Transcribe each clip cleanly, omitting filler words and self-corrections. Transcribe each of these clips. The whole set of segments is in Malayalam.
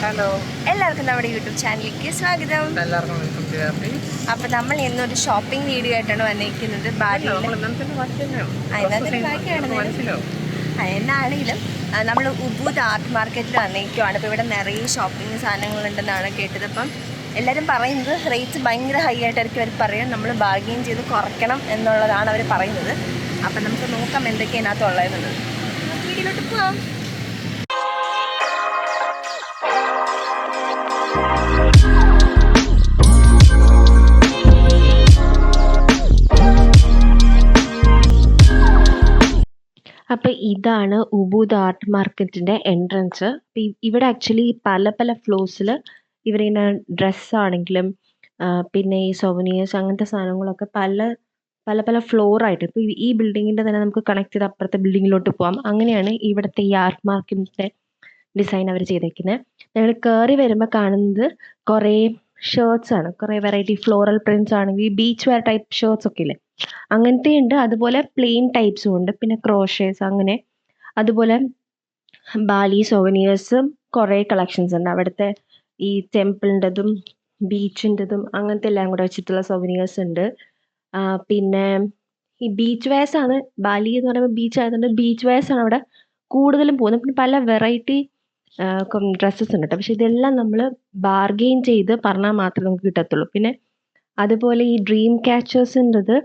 ഹലോ, എല്ലാവർക്കും നമ്മുടെ യൂട്യൂബ് ചാനലിലേക്ക് സ്വാഗതം. അപ്പോൾ നമ്മൾ ഇന്നൊരു ഷോപ്പിംഗ് വീഡിയോ ആയിട്ടാണ് വന്നിരിക്കുന്നത്. എന്നാണെങ്കിലും നമ്മൾ ഉബൂദ് ആർട്ട് മാർക്കറ്റിൽ വന്നിരിക്കുവാണ്. അപ്പോൾ ഇവിടെ നിറയെ ഷോപ്പിംഗ് സാധനങ്ങളുണ്ടെന്നാണ് കേട്ടത്. അപ്പം എല്ലാവരും പറയുന്നത് റേറ്റ് ഭയങ്കര ഹൈ ആയിട്ടായിരിക്കും അവർ പറയാം. നമ്മൾ ബാർഗെയിൻ ചെയ്ത് കുറയ്ക്കണം എന്നുള്ളതാണ് അവർ പറയുന്നത്. അപ്പം നമുക്ക് നോക്കാം എന്തൊക്കെയാണ് അതിനകത്തുള്ളതെന്നുള്ളത്. വീഡിയോയിലോട്ട് പോവാം. അപ്പോൾ ഇതാണ് ഉബൂദ് ആർട്ട് മാർക്കറ്റിൻ്റെ എൻട്രൻസ്. അപ്പോൾ ഇവിടെ ആക്ച്വലി പല പല ഫ്ലോർസിൽ ഇവരിങ്ങനെ ഡ്രസ്സാണെങ്കിലും പിന്നെ ഈ സൊവനിയേഴ്സ് അങ്ങനത്തെ സാധനങ്ങളൊക്കെ പല പല പല ഫ്ലോറായിട്ട്, ഇപ്പോൾ ഈ ബിൽഡിങ്ങിൻ്റെ തന്നെ നമുക്ക് കണക്ട് ചെയ്ത് അപ്പുറത്തെ ബിൽഡിങ്ങിലോട്ട് പോകാം. അങ്ങനെയാണ് ഇവിടുത്തെ ഈ ആർട്ട് മാർക്കറ്റിൻ്റെ ഡിസൈൻ അവർ ചെയ്തേക്കുന്നത്. ഞങ്ങൾ കയറി വരുമ്പോൾ കാണുന്നത് കുറേ ഷർട്ട്സ് ആണ്. കുറേ വെറൈറ്റി ഫ്ലോറൽ പ്രിൻറ്റ്സ് ആണെങ്കിൽ ബീച്ച് വെയർ ടൈപ്പ് ഷർട്ട്സ് ഒക്കെ ഇല്ലേ, അങ്ങനത്തെ ഉണ്ട്. അതുപോലെ പ്ലെയിൻ ടൈപ്സും ഉണ്ട്. പിന്നെ ക്രോഷേസ് അങ്ങനെ, അതുപോലെ ബാലി സോവനിയേഴ്സും കുറേ കളക്ഷൻസ് ഉണ്ട്. അവിടുത്തെ ഈ ടെമ്പിളിൻ്റെതും ബീച്ചിൻ്റെതും അങ്ങനത്തെ എല്ലാം കൂടെ വെച്ചിട്ടുള്ള സോവനിയേഴ്സ് ഉണ്ട്. പിന്നെ ഈ ബീച്ച് വെയർസ് ആണ്. ബാലി എന്ന് പറയുമ്പോൾ ബീച്ച് ആയതുകൊണ്ട് ബീച്ച് വെയർസ് ആണ് അവിടെ കൂടുതലും പോകുന്നത്. പിന്നെ പല വെറൈറ്റി ഡ്രസ്സസ് ഉണ്ട് കേട്ടോ. പക്ഷെ ഇതെല്ലാം നമ്മൾ ബാർഗെയിൻ ചെയ്ത് പറഞ്ഞാൽ മാത്രമേ നമുക്ക് കിട്ടത്തുള്ളൂ. പിന്നെ അതുപോലെ ഈ ഡ്രീം ക്യാച്ചേഴ്സിൻ്റെത്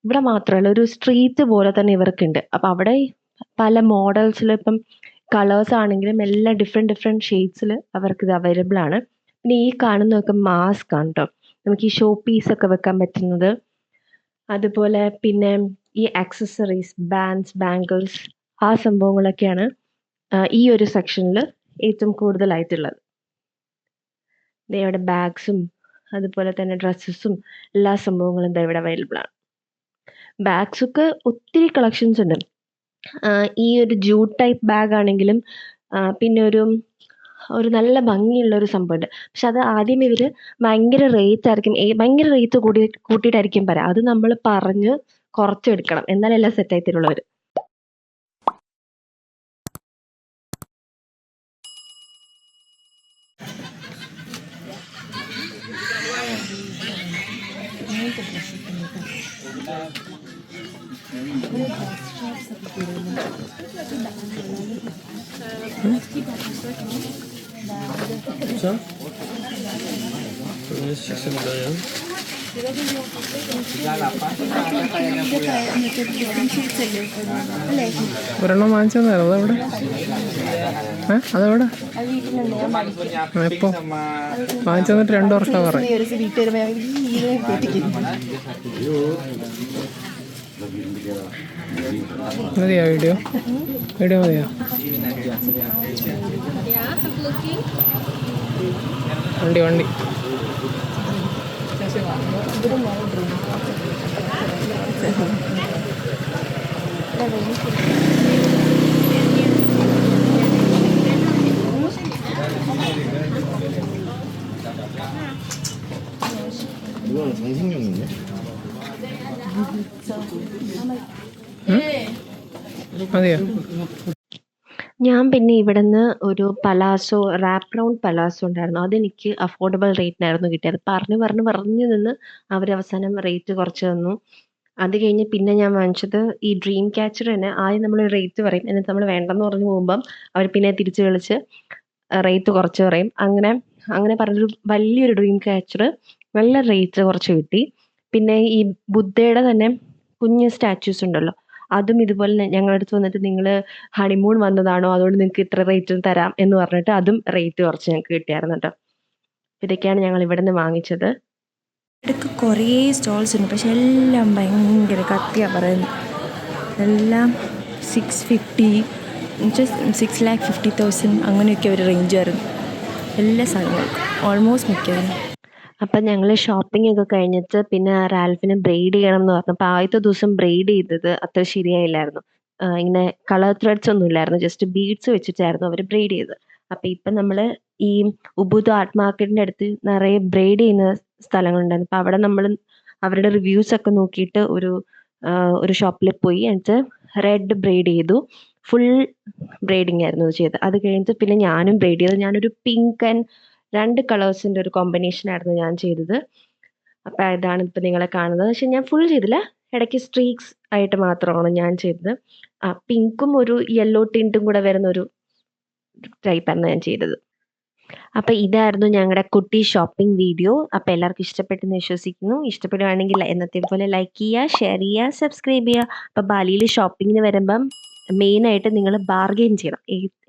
ഇവിടെ മാത്രമല്ല, ഒരു സ്ട്രീറ്റ് പോലെ തന്നെ ഇവർക്കുണ്ട്. അപ്പോൾ അവിടെ പല മോഡൽസിൽ ഇപ്പം കളേഴ്സ് ആണെങ്കിലും എല്ലാം ഡിഫറെൻറ്റ് ഷെയ്ഡ്സിൽ അവർക്കിത് അവൈലബിൾ ആണ്. പിന്നെ ഈ കാണുന്നതൊക്കെ മാസ്ക് ആണ് കേട്ടോ, നമുക്ക് ഈ ഷോ പീസൊക്കെ വെക്കാൻ പറ്റുന്നത്. അതുപോലെ പിന്നെ ഈ ആക്സസറീസ്, ബാൻഡ്സ്, ബാംഗിൾസ്, ആ സംഭവങ്ങളൊക്കെയാണ് ഈ ഒരു സെക്ഷനിൽ ഏറ്റവും കൂടുതലായിട്ടുള്ളത്. ഇവിടെ ബാഗ്സും അതുപോലെ തന്നെ ഡ്രസ്സസും എല്ലാ സംഭവങ്ങളും ദാ ഇവിടെ അവൈലബിൾ ആണ്. ബാഗ്സൊക്കെ ഒത്തിരി കളക്ഷൻസ് ഉണ്ട്. ഈ ഒരു ജൂട്ട് ടൈപ്പ് ബാഗ് ആണെങ്കിലും പിന്നെ ഒരു നല്ല ഭംഗിയുള്ള ഒരു സംഭവമുണ്ട്. പക്ഷെ അത് ആദ്യം ഇവർ ഭയങ്കര റേറ്റ് കൂട്ടിയിട്ടായിരിക്കും പറയാം. അത് നമ്മൾ പറഞ്ഞ് കുറച്ചെടുക്കണം, എന്നാലെല്ലാം സെറ്റായി തരുള്ളവർ. ഒരെണ്ണം വാങ്ങിച്ചത് അതവിടെ അതെവിടെ എപ്പോ വാങ്ങിച്ചു തന്നിട്ട് 2 വർഷം പറയും. മതിയോ വീഡിയോ മതിയോ? വണ്ടി 이거는 장식용이네. മതിയോ? ഞാൻ പിന്നെ ഇവിടുന്ന് ഒരു പലാസോ, റാപ്പ് റൗണ്ട് പലാസോ ഉണ്ടായിരുന്നു. അതെനിക്ക് അഫോർഡബിൾ റേറ്റിനായിരുന്നു കിട്ടിയത്. പറഞ്ഞു നിന്ന് അവർ അവസാനം റേറ്റ് കുറച്ച് തന്നു. അത് കഴിഞ്ഞ് പിന്നെ ഞാൻ വാങ്ങിച്ചത് ഈ ഡ്രീം ക്യാച്ചർ തന്നെ. ആദ്യം നമ്മൾ റേറ്റ് പറയും, എന്നിട്ട് നമ്മൾ വേണ്ടെന്ന് പറഞ്ഞു പോകുമ്പം അവർ പിന്നെ തിരിച്ച് വിളിച്ച് റേറ്റ് കുറച്ച് പറയും. അങ്ങനെ പറഞ്ഞൊരു വലിയൊരു ഡ്രീം ക്യാച്ചർ നല്ല റേറ്റ് കുറച്ച് കിട്ടി. പിന്നെ ഈ ബുദ്ധയുടെ തന്നെ കുഞ്ഞ് സ്റ്റാച്യൂസ് ഉണ്ടല്ലോ, അതും ഇതുപോലെ ഞങ്ങളുടെ അടുത്ത് വന്നിട്ട് നിങ്ങൾ ഹണിമൂൺ വന്നതാണോ, അതുകൊണ്ട് നിങ്ങൾക്ക് ഇത്ര റേറ്റിന് തരാം എന്ന് പറഞ്ഞിട്ട് അതും റേറ്റ് കുറച്ച് ഞങ്ങൾക്ക് കിട്ടിയായിരുന്നു കേട്ടോ. ഇതൊക്കെയാണ് ഞങ്ങൾ ഇവിടെ നിന്ന് വാങ്ങിച്ചത്. ഇടയ്ക്ക് കുറേ സ്റ്റോൾസ് ഉണ്ട്, പക്ഷെ എല്ലാം ഭയങ്കര കത്തിയാണ് പറയുന്നത്. എല്ലാം 650 6,50,000 അങ്ങനെയൊക്കെ ഒരു റേഞ്ച് ആയിരുന്നു എല്ലാ സാധനങ്ങൾക്കും, ഓൾമോസ്റ്റ് മിക്കതിനും. അപ്പം ഞങ്ങൾ ഷോപ്പിംഗ് ഒക്കെ കഴിഞ്ഞിട്ട് പിന്നെ റാൽഫിന് ബ്രെയ്ഡ് ചെയ്യണം എന്ന് പറഞ്ഞു. അപ്പോൾ ആദ്യത്തെ ദിവസം ബ്രെയ്ഡ് ചെയ്തത് അത്ര ശരിയായില്ലായിരുന്നു. ഇങ്ങനെ കളർ ത്രെഡ്സ് ഒന്നും ഇല്ലായിരുന്നു, ജസ്റ്റ് ബീഡ്സ് വെച്ചിട്ടായിരുന്നു അവർ ബ്രെയ്ഡ് ചെയ്തത്. അപ്പോൾ ഇപ്പം നമ്മൾ ഈ ഉബൂദ് ആർട്ട് മാർക്കറ്റിൻ്റെ അടുത്ത് നിറയെ ബ്രെയ്ഡ് ചെയ്യുന്ന സ്ഥലങ്ങളുണ്ടായിരുന്നു. അപ്പോൾ അവിടെ നമ്മൾ അവരുടെ റിവ്യൂസ് ഒക്കെ നോക്കിയിട്ട് ഒരു ഷോപ്പിൽ പോയി, എന്നിട്ട് റെഡ് ബ്രെയ്ഡ് ചെയ്തു. ഫുൾ ബ്രെയ്ഡിങ് ആയിരുന്നു ചെയ്തത്. അത് കഴിഞ്ഞിട്ട് പിന്നെ ഞാനും ബ്രെയ്ഡ് ചെയ്തത്. ഞാനൊരു പിങ്ക് ആൻഡ് 2 കളേഴ്സിൻ്റെ ഒരു കോമ്പിനേഷനായിരുന്നു ഞാൻ ചെയ്തത്. അപ്പോൾ ഇതാണ് ഇപ്പോൾ നിങ്ങളെ കാണുന്നത്. പക്ഷെ ഞാൻ ഫുൾ ചെയ്തില്ല, ഇടയ്ക്ക് സ്ട്രീക്സ് ആയിട്ട് മാത്രമാണ് ഞാൻ ചെയ്തത്. പിങ്കും ഒരു യെല്ലോ ടിൻറ്റും കൂടെ വരുന്നൊരു ടൈപ്പായിരുന്നു ഞാൻ ചെയ്തത്. അപ്പോൾ ഇതായിരുന്നു ഞങ്ങളുടെ കുട്ടി ഷോപ്പിംഗ് വീഡിയോ. അപ്പോൾ എല്ലാവർക്കും ഇഷ്ടപ്പെട്ടെന്ന് വിശ്വസിക്കുന്നു. ഇഷ്ടപ്പെടുകയാണെങ്കിൽ എന്നത്തെ പോലെ ലൈക്ക് ചെയ്യുക, ഷെയർ ചെയ്യുക, സബ്സ്ക്രൈബ് ചെയ്യുക. അപ്പോൾ ബാലിയിൽ ഷോപ്പിങ്ങിന് വരുമ്പം മെയിനായിട്ട് നിങ്ങൾ ബാർഗെയിൻ ചെയ്യണം.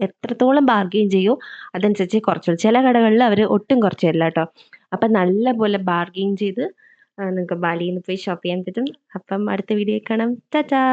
എത്രത്തോളം ബാർഗെയിൻ ചെയ്യുമോ അതനുസരിച്ച് കുറച്ചുള്ളൂ. ചില കടകളിൽ അവർ ഒട്ടും കുറച്ച് തരില്ല കേട്ടോ. അപ്പം നല്ല പോലെ ബാർഗെയിൻ ചെയ്ത് നിങ്ങൾക്ക് ബാലിയിൽ നിന്ന് പോയി ഷോപ്പ് ചെയ്യാൻ പറ്റും. അപ്പം അടുത്ത വീഡിയോ കാണാം. ടാറ്റാ.